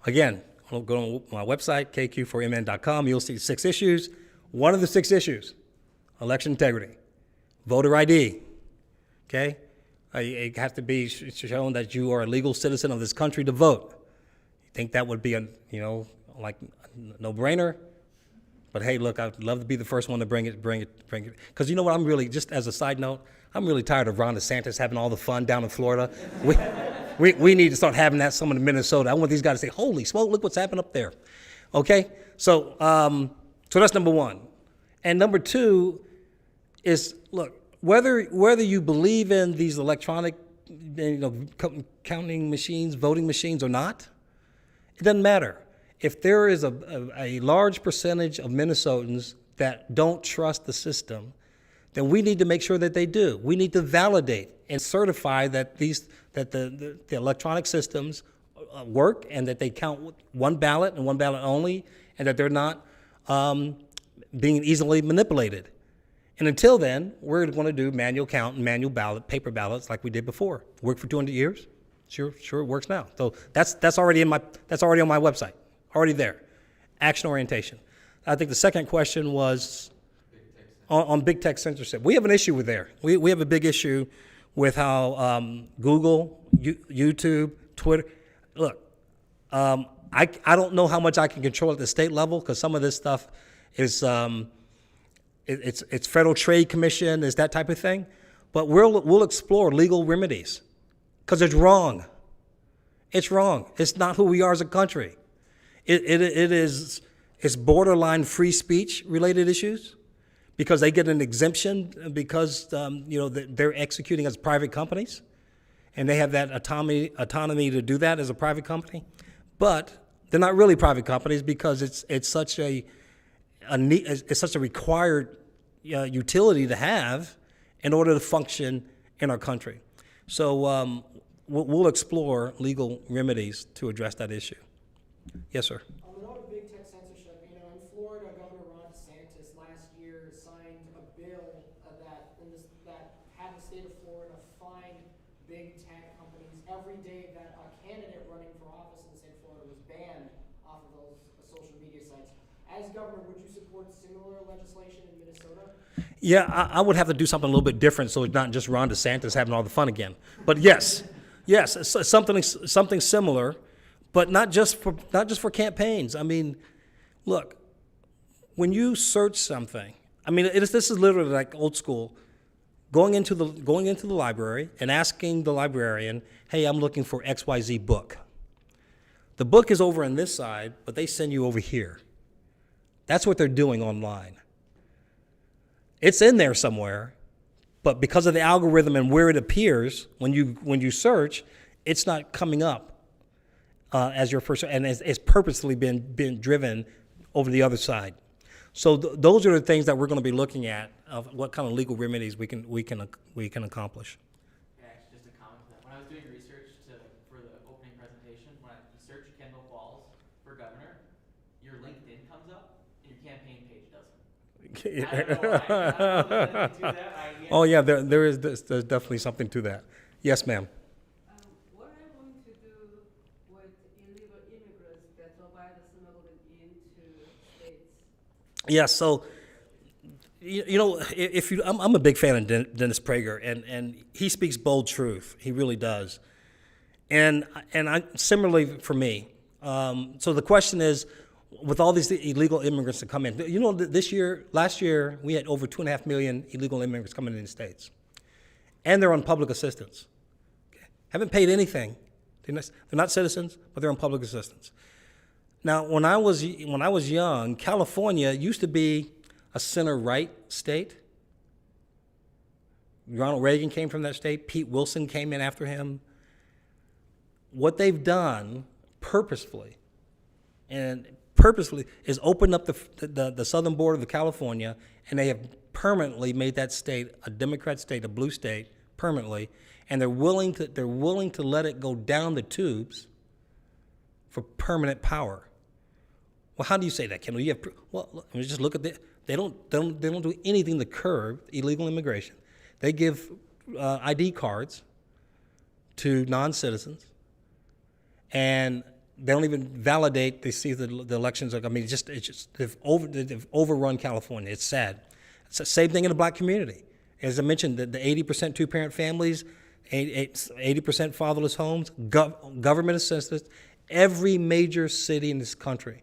again, I'll go on my website, kq4mn.com. You'll see 6 issues. One of the 6 issues, election integrity, voter ID. Okay, it has to be shown that you are a legal citizen of this country to vote. You think that would be a like a no-brainer? But hey, look, I'd love to be the first one to bring it. Because you know what, I'm really, just as a side note, I'm really tired of Ron DeSantis having all the fun down in Florida. We need to start having that some in Minnesota. I want these guys to say, holy smoke, look what's happened up there. Okay, so that's number one. And number two is, look, whether you believe in these electronic counting machines, voting machines or not, it doesn't matter. If there is a large percentage of Minnesotans that don't trust the system, then we need to make sure that they do. We need to validate and certify that the electronic systems work and that they count one ballot and one ballot only, and that they're not being easily manipulated. And until then, we're going to do manual count and manual ballot, paper ballots like we did before. Worked for 200 years. Sure, it works now. So that's already on my website. Already there. Action orientation. I think the second question was on big tech censorship. We have an issue with there. We have a big issue with how Google, YouTube, Twitter. Look, I don't know how much I can control at the state level because some of this stuff is it's Federal Trade Commission, is that type of thing. But we'll explore legal remedies because it's wrong. It's wrong. It's not who we are as a country. It's borderline free speech related issues because they get an exemption because they're executing as private companies and they have that autonomy to do that as a private company. But they're not really private companies because it's such a required utility to have in order to function in our country. So we'll explore legal remedies to address that issue. Yes, sir. On the note of big tech censorship, in Florida, Governor Ron DeSantis last year signed a bill that had the state of Florida fine big tech companies every day that a candidate running for office in the state of Florida was banned off of those social media sites. As governor, would you support similar legislation in Minnesota? Yeah, I would have to do something a little bit different so it's not just Ron DeSantis having all the fun again. But yes, something similar. But not just for campaigns. I mean, look, when you search something, I mean, this is literally like old school, going into the library and asking the librarian, hey, I'm looking for XYZ book. The book is over on this side, but they send you over here. That's what they're doing online. It's in there somewhere, but because of the algorithm and where it appears when you search, it's not coming up as your first, and it's purposely been driven over the other side. So those are the things that we're going to be looking at of what kind of legal remedies we can accomplish. Yeah, actually, just a comment to that. When I was doing research for the opening presentation, when you search Kendall Qualls for governor, your LinkedIn comes up and your campaign page doesn't. I don't know why. I do that. Oh yeah, there's definitely something to that. Yes, ma'am. What are you going to do with illegal immigrants that provide smuggling into states? Yeah, so I'm a big fan of Dennis Prager, and he speaks bold truth. He really does. And similarly for me. So the question is, with all these illegal immigrants that come in, last year we had over 2.5 million illegal immigrants coming in the States. and they're on public assistance. Okay? Haven't paid anything. They're not citizens, but they're on public assistance. Now, when I was young, California used to be a center-right state. Ronald Reagan came from that state. Pete Wilson came in after him. What they've done purposefully is open up the southern border of California, and they have permanently made that state a Democrat state, a blue state, permanently, and they're willing to let it go down the tubes for permanent power. Well, how do you say that, Kendall? Let me just look at the. They don't do anything to curb illegal immigration. They give ID cards to non-citizens, and they don't even validate. They see the elections. I mean, they've overrun California. It's sad. It's the same thing in the black community. As I mentioned, the 80% two-parent families, 80% fatherless homes, government assistance, every major city in this country.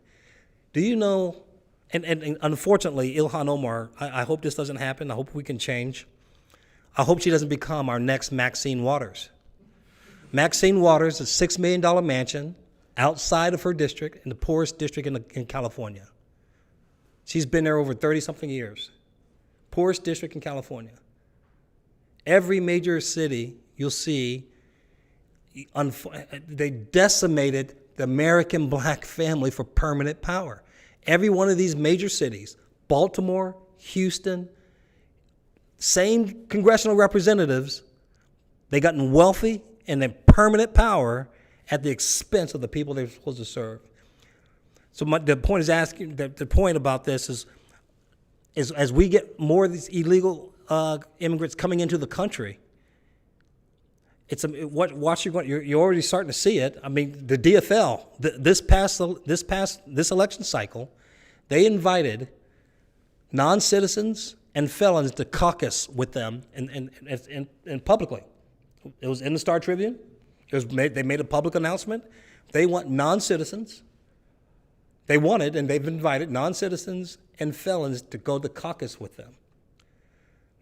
Do you know? And unfortunately, Ilhan Omar. I hope this doesn't happen. I hope we can change. I hope she doesn't become our next Maxine Waters. Maxine Waters, a $6 million mansion outside of her district, in the poorest district in California. She's been there over 30-something years. Poorest district in California. Every major city, you'll see, they decimated the American black family for permanent power. Every one of these major cities, Baltimore, Houston, same congressional representatives, they gotten wealthy and then permanent power at the expense of the people they're supposed to serve. So the point about this is as we get more of these illegal immigrants coming into the country, you're already starting to see it. I mean, the DFL this election cycle, they invited non-citizens and felons to caucus with them and publicly. It was in the Star Tribune. They made a public announcement. They want non-citizens. They've invited non-citizens and felons to go to caucus with them.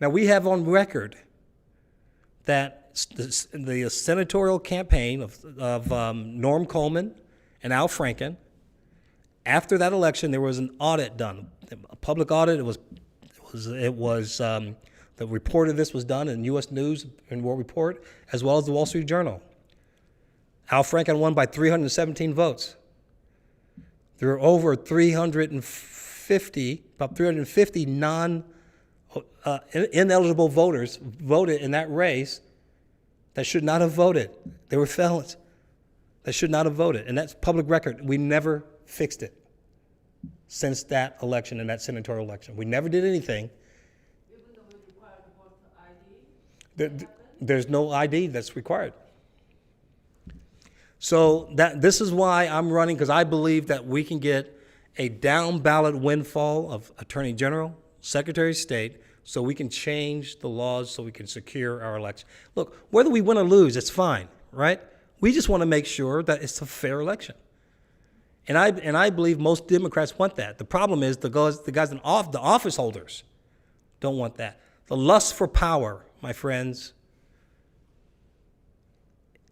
Now, we have on record that the senatorial campaign of Norm Coleman and Al Franken, after that election, there was an audit done, a public audit. The report of this was done in U.S. News and World Report, as well as the Wall Street Journal. Al Franken won by 317 votes. There were over 350 ineligible voters voted in that race that should not have voted. They were felons that should not have voted, and that's public record. We never fixed it since that election and that senatorial election. We never did anything. Even though we require voter ID? There's no ID that's required. So this is why I'm running, because I believe that we can get a down-ballot windfall of Attorney General, Secretary of State, so we can change the laws so we can secure our election. Look, whether we win or lose, it's fine, right? We just want to make sure that it's a fair election. And I believe most Democrats want that. The problem is the guys in the office holders don't want that. The lust for power, my friends,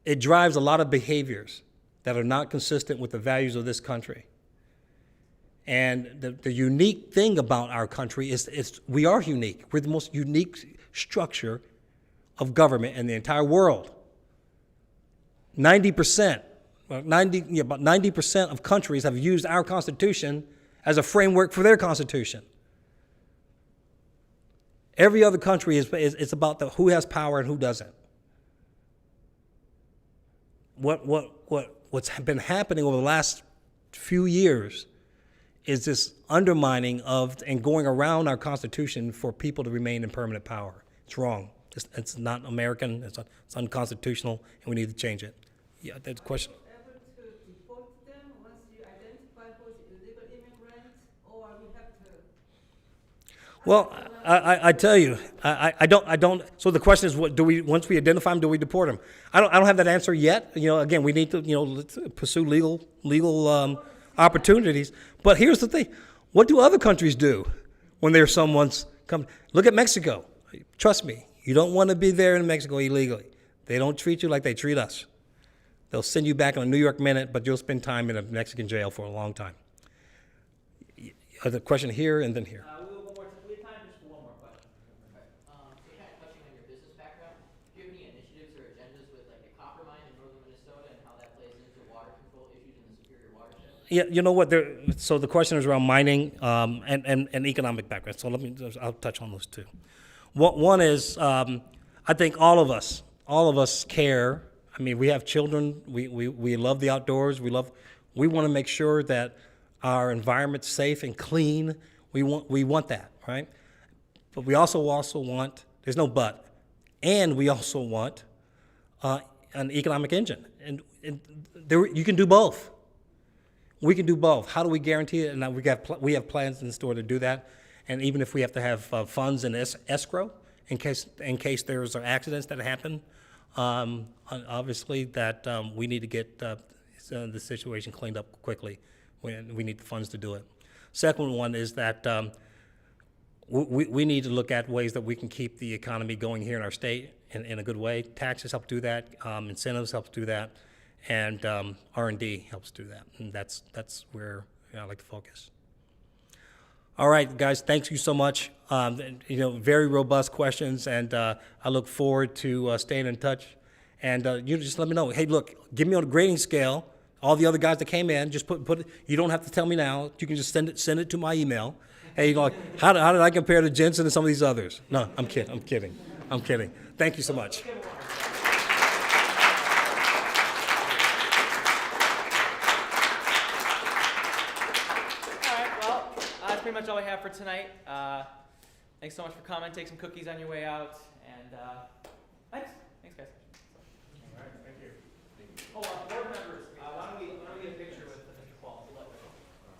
it drives a lot of behaviors that are not consistent with the values of this country. And the unique thing about our country is we are unique. We're the most unique structure of government in the entire world. 90% about 90% of countries have used our Constitution as a framework for their Constitution. Every other country is about who has power and who doesn't. What's been happening over the last few years is this undermining of and going around our Constitution for people to remain in permanent power. It's wrong. It's not American. It's unconstitutional, and we need to change it. Yeah, that's a question. Able to deport them once you identify who's illegal immigrants, or we have to? Well, I tell you, I don't. So the question is, what do we? Once we identify them, do we deport them? I don't have that answer yet. Again, we need to let's pursue legal opportunities. But here's the thing: what do other countries do when there's someone's come? Look at Mexico. Trust me, You don't want to be there in Mexico illegally. They don't treat you like they treat us. They'll send you back in a New York minute, but you'll spend time in a Mexican jail for a long time. The question here and then here. We have time just for one more question. Okay. So kind of touching on your business background, do you have any initiatives or agendas with like the copper mine in northern Minnesota and how that plays into water control issues in the Superior watershed? Yeah, you know what? So the question is around mining and economic background. So I'll touch on those two. One is I think all of us care. I mean, we have children. We love the outdoors. We want to make sure that our environment's safe and clean. We want that, right? But we also want. There's no but, and we also want an economic engine, and there you can do both. We can do both. How do we guarantee it? And now we have plans in store to do that. And even if we have to have funds in escrow in case there's accidents that happen, obviously that we need to get the situation cleaned up quickly. We need the funds to do it. Second one is that we need to look at ways that we can keep the economy going here in our state in a good way. Taxes help do that. Incentives help do that. And R&D helps do that. And that's where I like to focus. All right, guys, thank you so much. Very robust questions, and I look forward to staying in touch. And you just let me know. Hey, look, give me on a grading scale. All the other guys that came in, just put. You don't have to tell me now. You can just send it to my email. Hey, how did I compare to Jensen and some of these others? No, I'm kidding. Thank you so much. That's pretty much all we have for tonight. Thanks so much for coming. Take some cookies on your way out. And thanks. Thanks, guys. All right, thank you. Oh, board members.